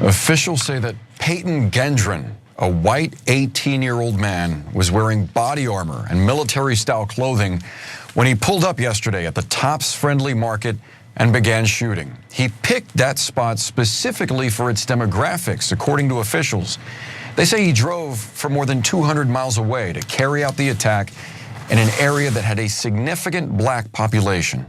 Officials say that Peyton Gendron, a white 18-year-old man, was wearing body armor and military-style clothing when he pulled up yesterday at the Tops Friendly Market and began shooting. He picked that spot specifically for its demographics, according to officials. They say he drove for more than 200 miles away to carry out the attack in an area that had a significant black population.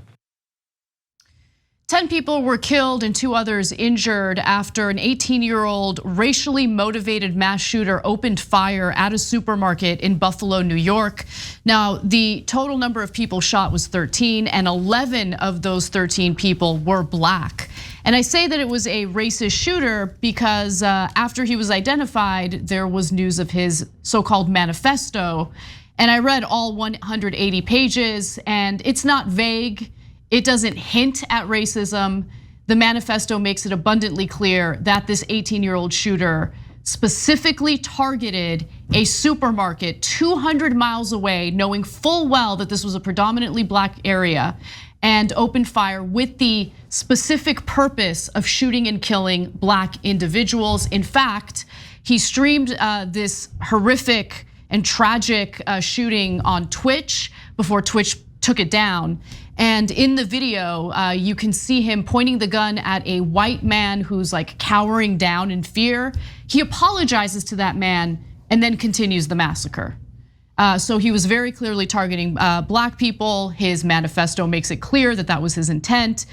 10 people were killed and 2 others injured after an 18-year-old racially motivated mass shooter opened fire at a supermarket in Buffalo, New York. Now, the total number of people shot was 13, and 11 of those 13 people were black. And I say that it was a racist shooter because after he was identified, there was news of his so-called manifesto. And I read all 180 pages, and it's not vague. It doesn't hint at racism. The manifesto makes it abundantly clear that this 18-year-old shooter specifically targeted a supermarket 200 miles away, knowing full well that this was a predominantly black area, and opened fire with the specific purpose of shooting and killing black individuals. In fact, he streamed this horrific and tragic shooting on Twitch before Twitch took it down. And in the video, you can see him pointing the gun at a white man who's like cowering down in fear. He apologizes to that man and then continues the massacre. So he was very clearly targeting black people. His manifesto makes it clear that that was his intent.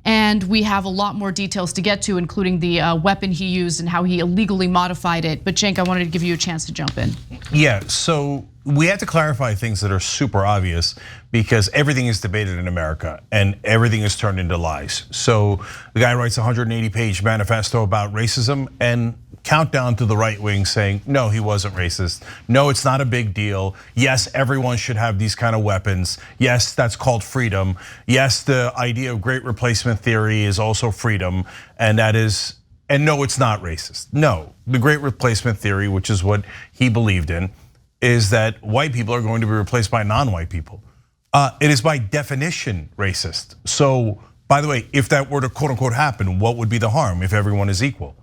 And we have a lot more details to get to, including the weapon he used and how he illegally modified it. But Cenk, I wanted to give you a chance to jump in. Yeah, so we have to clarify things that are super obvious because everything is debated in America and everything is turned into lies. So the guy writes a 180-page manifesto about racism and countdown to the right wing saying, no, he wasn't racist. No, it's not a big deal. Yes, everyone should have these kind of weapons. Yes, that's called freedom. Yes, the idea of great replacement theory is also freedom, and that is, and no, it's not racist. No, the great replacement theory, which is what he believed in, is that white people are going to be replaced by non-white people. It is by definition racist. So, by the way, if that were to quote unquote happen, what would be the harm if everyone is equal?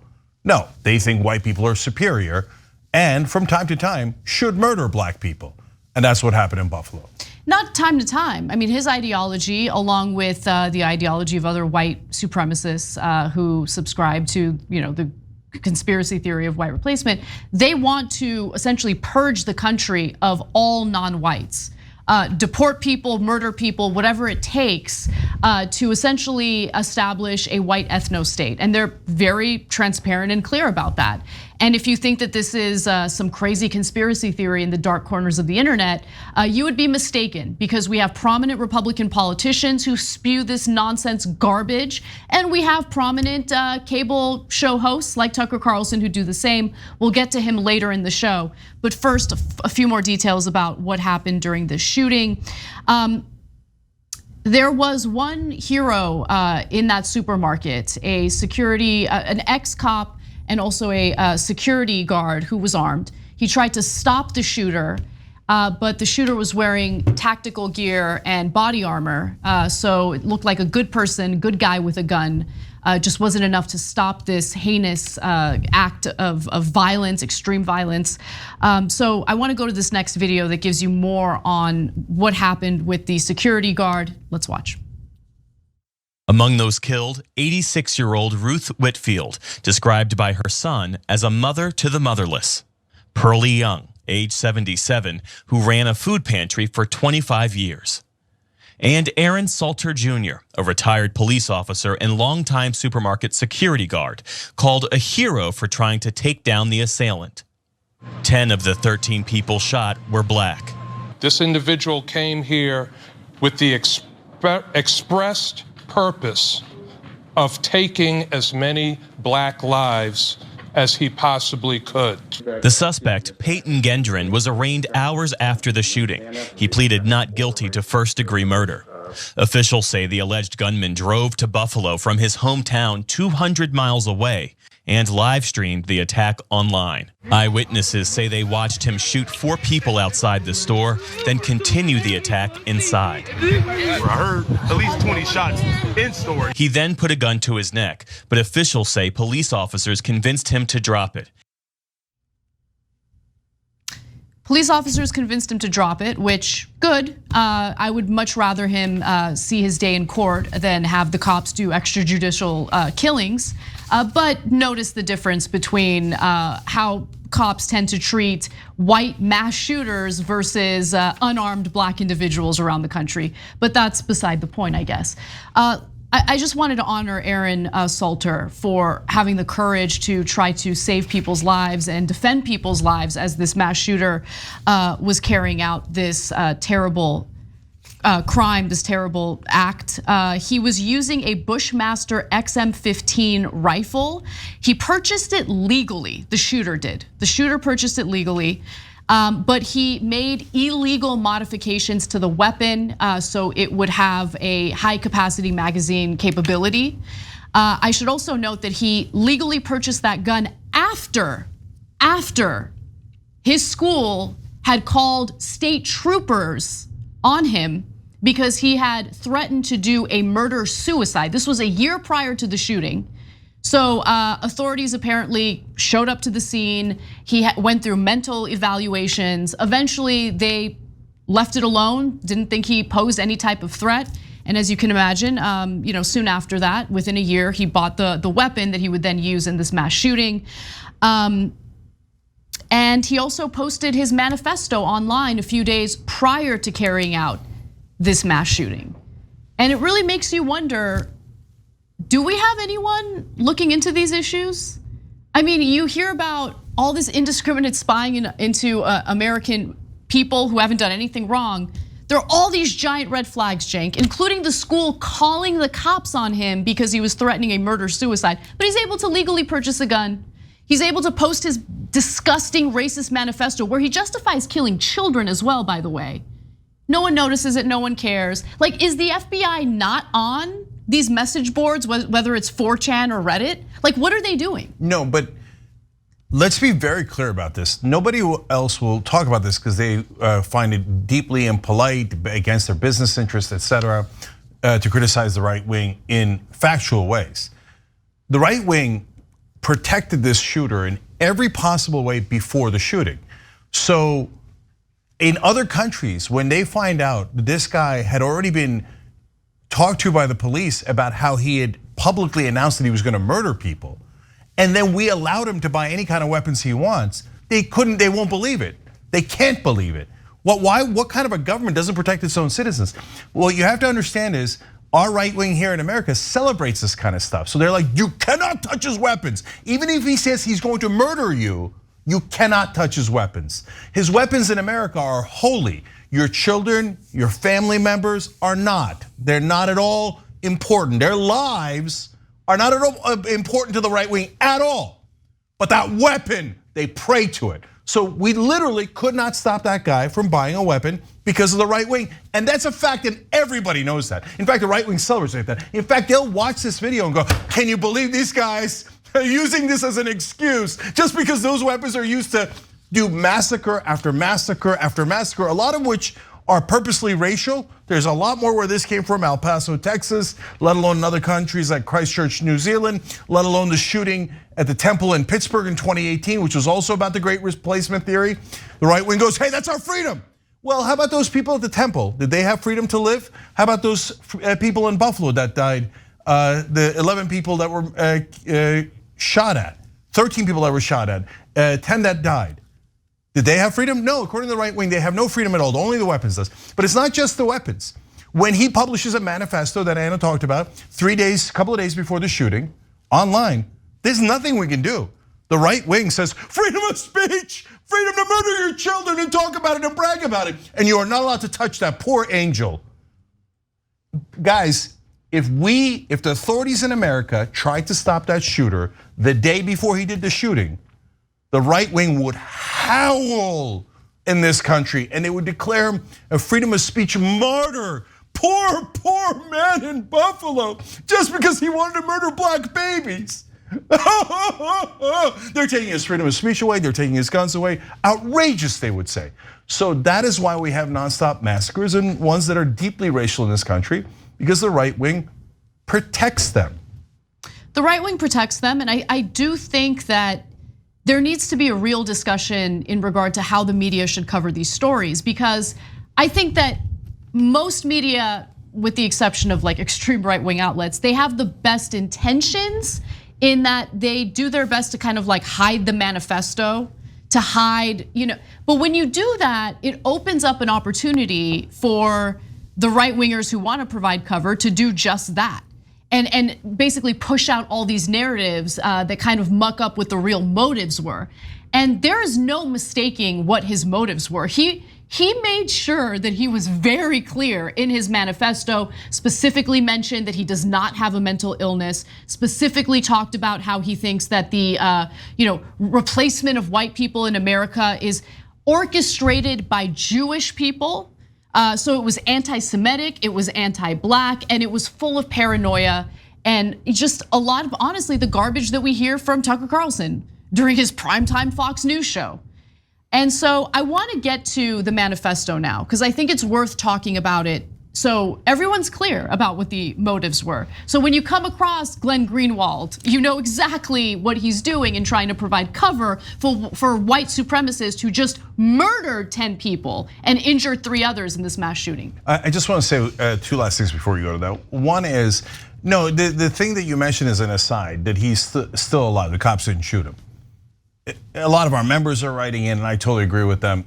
No, they think white people are superior and from time to time should murder black people. And that's what happened in Buffalo. Not time to time. I mean, his ideology, along with the ideology of other white supremacists who subscribe to the conspiracy theory of white replacement, they want to essentially purge the country of all non-whites. Deport people, murder people, whatever it takes to essentially establish a white ethno-state. And they're very transparent and clear about that. And if you think that this is some crazy conspiracy theory in the dark corners of the internet, you would be mistaken, because we have prominent Republican politicians who spew this nonsense garbage, and we have prominent cable show hosts like Tucker Carlson who do the same. We'll get to him later in the show. But first, a few more details about what happened during this shooting. There was one hero in that supermarket, a security, an ex-cop, and also a security guard who was armed. He tried to stop the shooter, but the shooter was wearing tactical gear and body armor. So it looked like a good person, good guy with a gun. Just wasn't enough to stop this heinous act of violence, extreme violence. So I wanna go to this next video that gives you more on what happened with the security guard. Let's watch. Among those killed, 86-year-old Ruth Whitfield, described by her son as a mother to the motherless. Pearlie Young, age 77, who ran a food pantry for 25 years. And Aaron Salter Jr., a retired police officer and longtime supermarket security guard, called a hero for trying to take down the assailant. 10 of the 13 people shot were black. This individual came here with the expressed purpose of taking as many black lives as he possibly could. The suspect, Peyton Gendron, was arraigned hours after the shooting. He pleaded not guilty to first-degree murder. Officials say the alleged gunman drove to Buffalo from his hometown 200 miles away and live streamed the attack online. Eyewitnesses say they watched him shoot 4 people outside the store, then continue the attack inside. I heard at least 20 shots in store. He then put a gun to his neck, but officials say police officers convinced him to drop it. Police officers convinced him to drop it, which, good. I would much rather him see his day in court than have the cops do extrajudicial killings. But notice the difference between how cops tend to treat white mass shooters versus unarmed black individuals around the country. But that's beside the point, I guess. I just wanted to honor Aaron Salter for having the courage to try to save people's lives and defend people's lives as this mass shooter was carrying out this terrible crime, this terrible act. He was using a Bushmaster XM15 rifle. He purchased it legally, the shooter did. The shooter purchased it legally. But he made illegal modifications to the weapon so it would have a high capacity magazine capability. I should also note that he legally purchased that gun after his school had called state troopers on him because he had threatened to do a murder-suicide. This was a year prior to the shooting. So authorities apparently showed up to the scene. He went through mental evaluations. Eventually, they left it alone, didn't think he posed any type of threat. And as you can imagine, soon after that, within a year, he bought the weapon that he would then use in this mass shooting. And he also posted his manifesto online a few days prior to carrying out this mass shooting. And it really makes you wonder, do we have anyone looking into these issues? I mean, you hear about all this indiscriminate spying into American people who haven't done anything wrong. There are all these giant red flags, Cenk, including the school calling the cops on him because he was threatening a murder-suicide. But he's able to legally purchase a gun. He's able to post his disgusting racist manifesto where he justifies killing children as well, by the way. No one notices it, no one cares. Like, is the FBI not on these message boards, whether it's 4chan or Reddit? Like, what are they doing? No, but let's be very clear about this. Nobody else will talk about this because they find it deeply impolite, against their business interests, etc., to criticize the right wing in factual ways. The right wing protected this shooter in every possible way before the shooting. So in other countries, when they find out that this guy had already been talked to by the police about how he had publicly announced that he was going to murder people, and then we allowed him to buy any kind of weapons he wants, they won't believe it. They can't believe it. What kind of a government doesn't protect its own citizens? What you have to understand is our right wing here in America celebrates this kind of stuff. So they're like, you cannot touch his weapons. Even if he says he's going to murder you, you cannot touch his weapons. His weapons in America are holy. Your children, your family members are not. They're not at all important. Their lives are not at all important to the right wing at all. But that weapon, they pray to it. So we literally could not stop that guy from buying a weapon because of the right wing. And that's a fact, and everybody knows that. In fact, the right wing celebrates that. In fact, they'll watch this video and go, can you believe these guys are using this as an excuse just because those weapons are used to do massacre after massacre after massacre, a lot of which are purposely racial. There's a lot more where this came from, El Paso, Texas, let alone in other countries like Christchurch, New Zealand, let alone the shooting at the temple in Pittsburgh in 2018, which was also about the great replacement theory. The right wing goes, hey, that's our freedom. Well, how about those people at the temple? Did they have freedom to live? How about those people in Buffalo that died? The 11 people that were shot at, 13 people that were shot at, 10 that died. Did they have freedom? No, according to the right wing, they have no freedom at all. Only the weapons does. But it's not just the weapons. When he publishes a manifesto that Anna talked about, couple of days before the shooting, online, there's nothing we can do. The right wing says, freedom of speech, freedom to murder your children and talk about it and brag about it. And you are not allowed to touch that poor angel. Guys, if the authorities in America tried to stop that shooter the day before he did the shooting, the right wing would howl in this country and they would declare him a freedom of speech martyr. Poor man in Buffalo, just because he wanted to murder black babies. They're taking his freedom of speech away, they're taking his guns away. Outrageous, they would say. So that is why we have nonstop massacres and ones that are deeply racial in this country, because the right wing protects them. The right wing protects them, and I do think that there needs to be a real discussion in regard to how the media should cover these stories, because I think that most media, with the exception of like extreme right-wing outlets, they have the best intentions in that they do their best to kind of like hide the manifesto, to hide, but when you do that, it opens up an opportunity for the right-wingers who want to provide cover to do just that. And basically push out all these narratives that kind of muck up what the real motives were. And there is no mistaking what his motives were. He made sure that he was very clear in his manifesto, specifically mentioned that he does not have a mental illness, specifically talked about how he thinks that the replacement of white people in America is orchestrated by Jewish people. So it was anti-Semitic, it was anti-black, and it was full of paranoia and just a lot of, honestly, the garbage that we hear from Tucker Carlson during his primetime Fox News show. And so I want to get to the manifesto now, because I think it's worth talking about it so everyone's clear about what the motives were. So when you come across Glenn Greenwald, you know exactly what he's doing in trying to provide cover for white supremacists who just murdered 10 people and injured 3 others in this mass shooting. I just want to say 2 last things before you go to that. One is, no, the thing that you mentioned is an aside, that he's still alive, the cops didn't shoot him. A lot of our members are writing in, and I totally agree with them.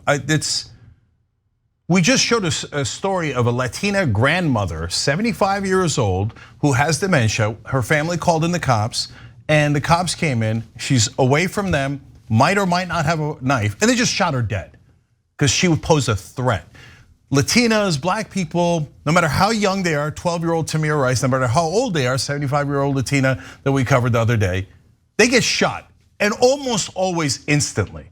We just showed a story of a Latina grandmother, 75 years old, who has dementia. Her family called in the cops, and the cops came in. She's away from them, might or might not have a knife, and they just shot her dead because she would pose a threat. Latinas, black people, no matter how young they are, 12-year-old Tamir Rice, no matter how old they are, 75-year-old Latina that we covered the other day, they get shot, and almost always instantly.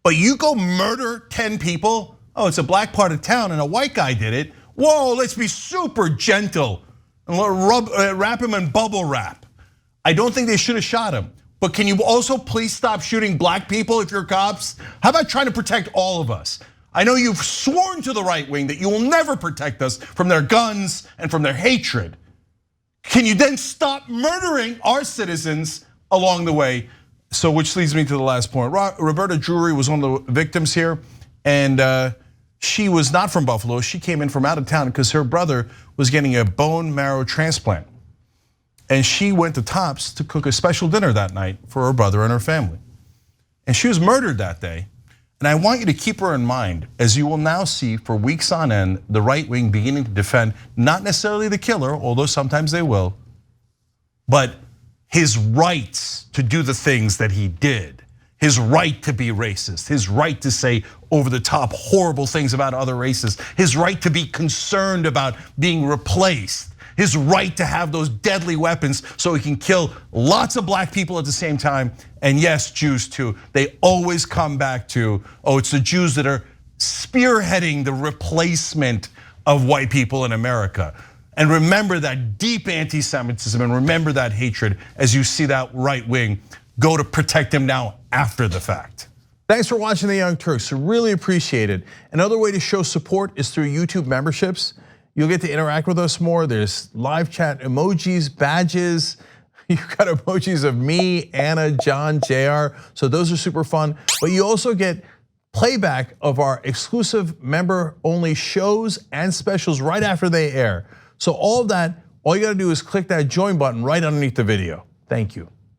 But you go murder 10 people, oh, it's a black part of town and a white guy did it. Whoa, let's be super gentle and wrap him in bubble wrap. I don't think they should have shot him. But can you also please stop shooting black people if you're cops? How about trying to protect all of us? I know you've sworn to the right wing that you will never protect us from their guns and from their hatred. Can you then stop murdering our citizens along the way? So which leads me to the last point. Roberta Drury was one of the victims here, and she was not from Buffalo. She came in from out of town because her brother was getting a bone marrow transplant. And she went to Tops to cook a special dinner that night for her brother and her family. And she was murdered that day. And I want you to keep her in mind, as you will now see for weeks on end, the right wing beginning to defend not necessarily the killer, although sometimes they will, but his rights to do the things that he did. His right to be racist, his right to say over the top horrible things about other races, his right to be concerned about being replaced, his right to have those deadly weapons so he can kill lots of black people at the same time, and yes, Jews too. They always come back to, oh, it's the Jews that are spearheading the replacement of white people in America. And remember that deep anti-Semitism and remember that hatred as you see that right wing go to protect him now after the fact. Thanks for watching The Young Turks, really appreciate it. Another way to show support is through YouTube memberships. You'll get to interact with us more. There's live chat emojis, badges. You've got emojis of me, Anna, John, JR. So those are super fun. But you also get playback of our exclusive member-only shows and specials right after they air. So all of that, all you gotta do is click that join button right underneath the video. Thank you.